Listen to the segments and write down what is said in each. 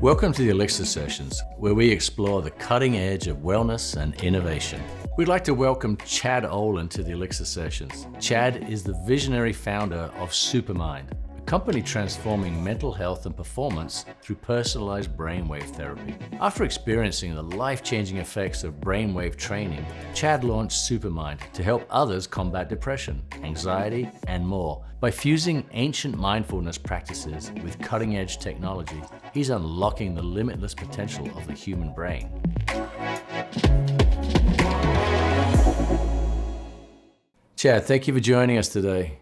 Welcome to the Elixir Sessions, where we explore the cutting edge of wellness and innovation. We'd like to welcome Chad Olin to the Elixir Sessions. Chad is the visionary founder of SuperMind, a company transforming mental health and performance through personalized brainwave therapy. After experiencing the life-changing effects of brainwave training, Chad launched SuperMind to help others combat depression, anxiety, and more. By fusing ancient mindfulness practices with cutting-edge technology, he's unlocking the limitless potential of the human brain. Chad, thank you for joining us today.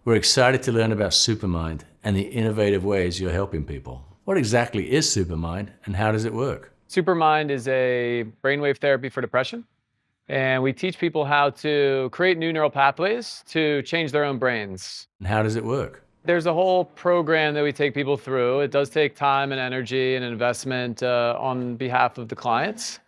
We're excited to learn about SuperMind and the innovative ways you're helping people. What exactly is SuperMind and how does it work? SuperMind is a brainwave therapy for depression, and we teach people how to create new neural pathways to change their own brains. And how does it work? There's a whole program that we take people through. It does take time and energy and investment on behalf of the clients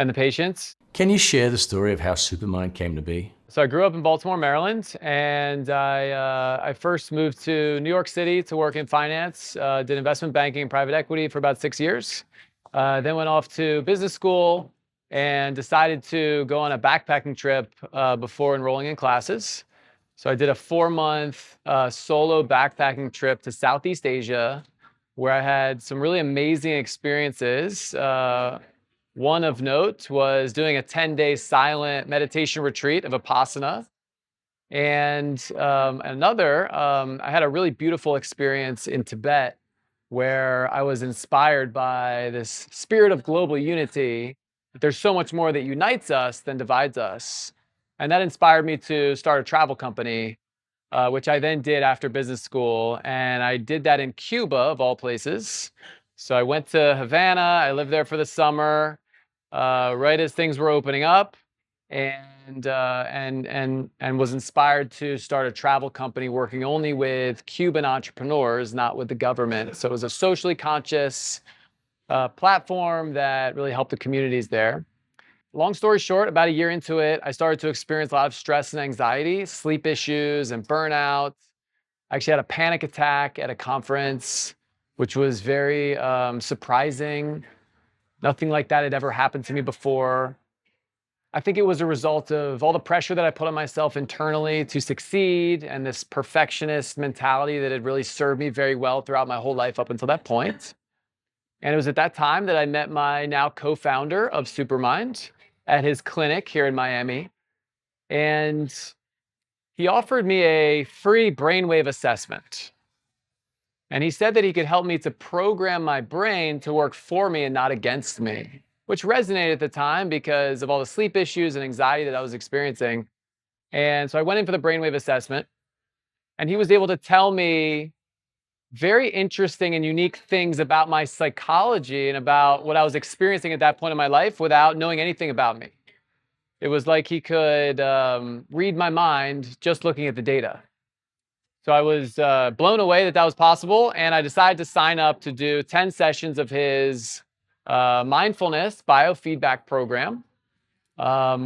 and the patients. Can you share the story of how SuperMind came to be? So I grew up in Baltimore, Maryland, and I first moved to New York City to work in finance, did investment banking and private equity for about 6 years, then went off to business school and decided to go on a backpacking trip before enrolling in classes. So I did a 4-month solo backpacking trip to Southeast Asia, where I had some really amazing experiences. One of note was doing a 10-day silent meditation retreat of Vipassana. And another, I had a really beautiful experience in Tibet where I was inspired by this spirit of global unity. There's so much more that unites us than divides us. And that inspired me to start a travel company, which I then did after business school. And I did that in Cuba, of all places. So I went to Havana, I lived there for the summer, right as things were opening up, and was inspired to start a travel company working only with Cuban entrepreneurs, not with the government. So it was a socially conscious platform that really helped the communities there. Long story short, about a year into it, I started to experience a lot of stress and anxiety, sleep issues and burnout. I actually had a panic attack at a conference, which was very surprising. Nothing like that had ever happened to me before. I think it was a result of all the pressure that I put on myself internally to succeed and this perfectionist mentality that had really served me very well throughout my whole life up until that point. And it was at that time that I met my now co-founder of SuperMind at his clinic here in Miami. And he offered me a free brainwave assessment. And he said that he could help me to program my brain to work for me and not against me, which resonated at the time because of all the sleep issues and anxiety that I was experiencing. And so I went in for the brainwave assessment, and he was able to tell me very interesting and unique things about my psychology and about what I was experiencing at that point in my life without knowing anything about me. It was like he could read my mind just looking at the data. So I was blown away that that was possible, and I decided to sign up to do 10 sessions of his mindfulness biofeedback program,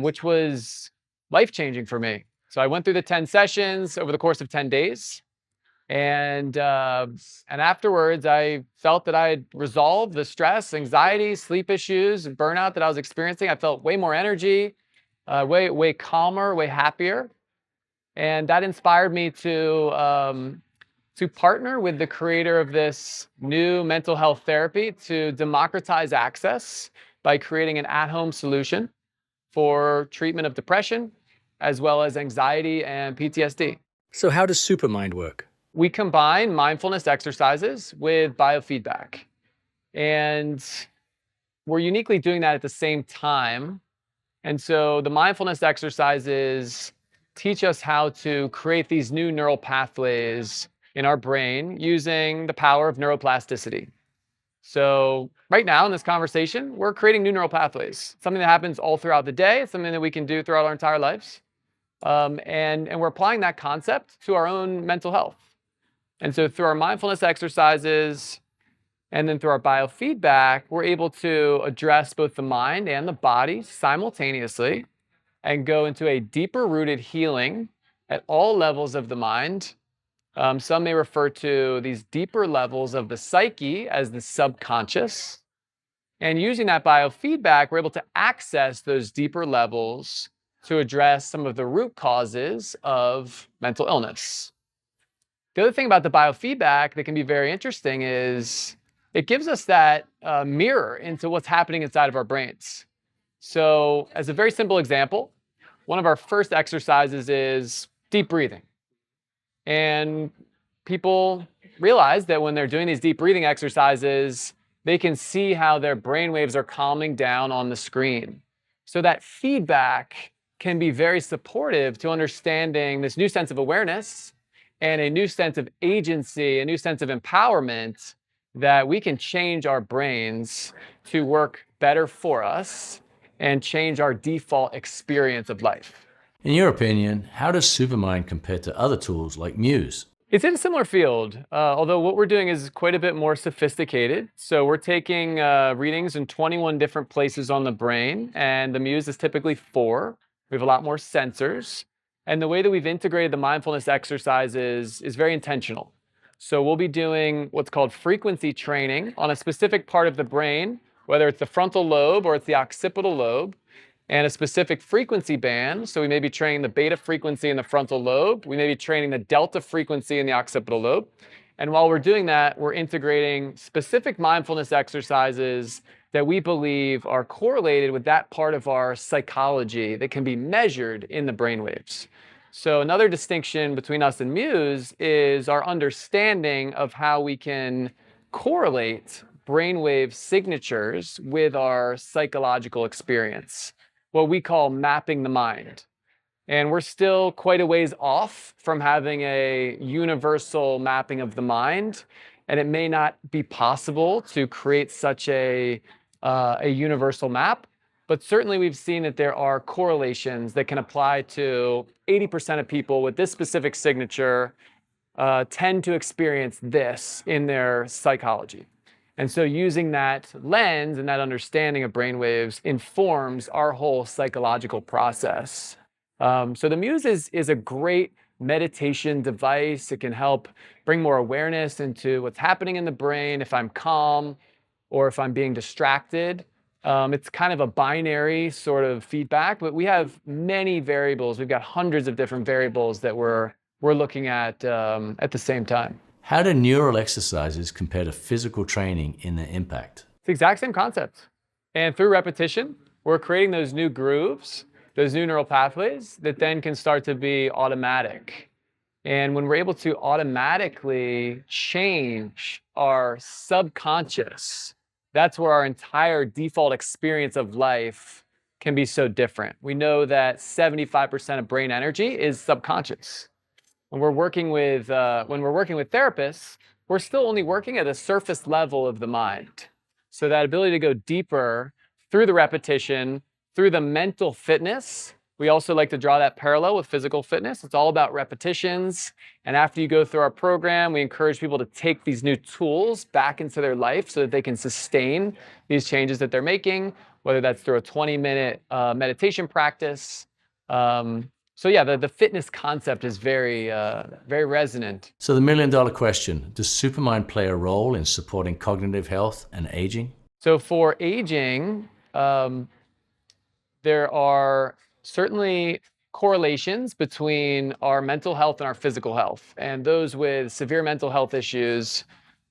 which was life-changing for me. So I went through the 10 sessions over the course of 10 days. And afterwards, I felt that I had resolved the stress, anxiety, sleep issues, and burnout that I was experiencing. I felt way more energy, way calmer, way happier. And that inspired me to partner with the creator of this new mental health therapy to democratize access by creating an at-home solution for treatment of depression, as well as anxiety and PTSD. So how does SuperMind work? We combine mindfulness exercises with biofeedback. And we're uniquely doing that at the same time. And so the mindfulness exercises teach us how to create these new neural pathways in our brain using the power of neuroplasticity. So right now in this conversation, we're creating new neural pathways, something that happens all throughout the day. It's something that we can do throughout our entire lives. And we're applying that concept to our own mental health. And so through our mindfulness exercises and then through our biofeedback, we're able to address both the mind and the body simultaneously and go into a deeper rooted healing at all levels of the mind Some may refer to these deeper levels of the psyche as the subconscious. And using that biofeedback, we're able to access those deeper levels to address some of the root causes of mental illness. The other thing about the biofeedback that can be very interesting is it gives us that mirror into what's happening inside of our brains. So, as a very simple example, one of our first exercises is deep breathing. And people realize that when they're doing these deep breathing exercises, they can see how their brain waves are calming down on the screen. So that feedback can be very supportive to understanding this new sense of awareness and a new sense of agency, a new sense of empowerment that we can change our brains to work better for us and change our default experience of life. In your opinion, how does SuperMind compare to other tools like Muse? It's in a similar field, although what we're doing is quite a bit more sophisticated. So we're taking readings in 21 different places on the brain, and the Muse is typically 4. We have a lot more sensors. And the way that we've integrated the mindfulness exercises is very intentional. So we'll be doing what's called frequency training on a specific part of the brain, whether it's the frontal lobe or it's the occipital lobe, and a specific frequency band. So we may be training the beta frequency in the frontal lobe. We may be training the delta frequency in the occipital lobe. And while we're doing that, we're integrating specific mindfulness exercises that we believe are correlated with that part of our psychology that can be measured in the brainwaves. So another distinction between us and Muse is our understanding of how we can correlate brainwave signatures with our psychological experience, what we call mapping the mind. And we're still quite a ways off from having a universal mapping of the mind. And it may not be possible to create such a universal map, but certainly we've seen that there are correlations that can apply to 80% of people with this specific signature tend to experience this in their psychology. And so using that lens and that understanding of brainwaves informs our whole psychological process. So the Muse is a great meditation device. It can help bring more awareness into what's happening in the brain if I'm calm or if I'm being distracted. It's kind of a binary sort of feedback, but we have many variables. We've got hundreds of different variables that we're looking at the same time. How do neural exercises compare to physical training in their impact? It's the exact same concept. And through repetition, we're creating those new grooves, those new neural pathways that then can start to be automatic. And when we're able to automatically change our subconscious, that's where our entire default experience of life can be so different. We know that 75% of brain energy is subconscious. When we're working with therapists, we're still only working at a surface level of the mind. So that ability to go deeper through the repetition, through the mental fitness. We also like to draw that parallel with physical fitness. It's all about repetitions. And after you go through our program, we encourage people to take these new tools back into their life so that they can sustain these changes that they're making, whether that's through a 20-minute meditation practice. So yeah, the fitness concept is very resonant. So the million-dollar question, does SuperMind play a role in supporting cognitive health and aging? So for aging, there are certainly correlations between our mental health and our physical health. And those with severe mental health issues,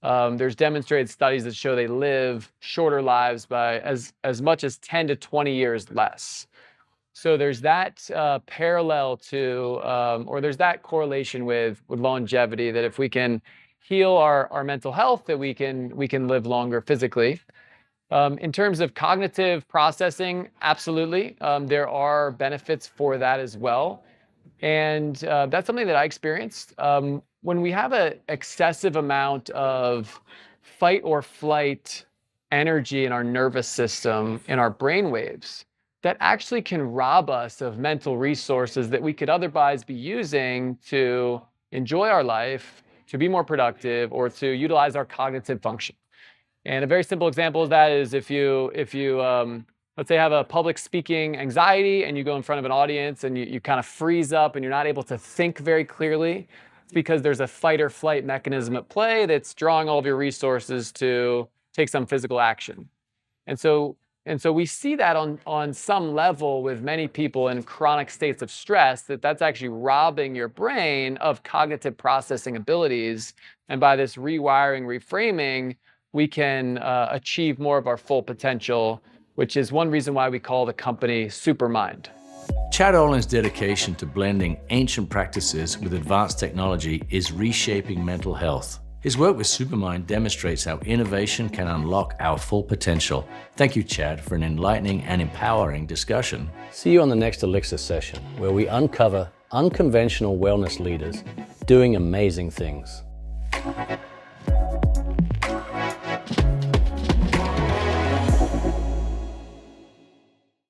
there's demonstrated studies that show they live shorter lives by as much as 10 to 20 years less. So there's that parallel to, or there's that correlation with longevity, that if we can heal our mental health, that we can live longer physically. In terms of cognitive processing, absolutely. There are benefits for that as well. And that's something that I experienced. When we have an excessive amount of fight or flight energy in our nervous system, in our brain waves, that actually can rob us of mental resources that we could otherwise be using to enjoy our life, to be more productive, or to utilize our cognitive function. And a very simple example of that is if you let's say have a public speaking anxiety and you go in front of an audience and you kind of freeze up and you're not able to think very clearly, It's because there's a fight or flight mechanism at play that's drawing all of your resources to take some physical action. And so we see that on some level with many people in chronic states of stress, that's actually robbing your brain of cognitive processing abilities. And by this rewiring, reframing, we can achieve more of our full potential, which is one reason why we call the company SuperMind. Chad Olin's dedication to blending ancient practices with advanced technology is reshaping mental health. His work with SuperMind demonstrates how innovation can unlock our full potential. Thank you, Chad, for an enlightening and empowering discussion. See you on the next Elixir session, where we uncover unconventional wellness leaders doing amazing things.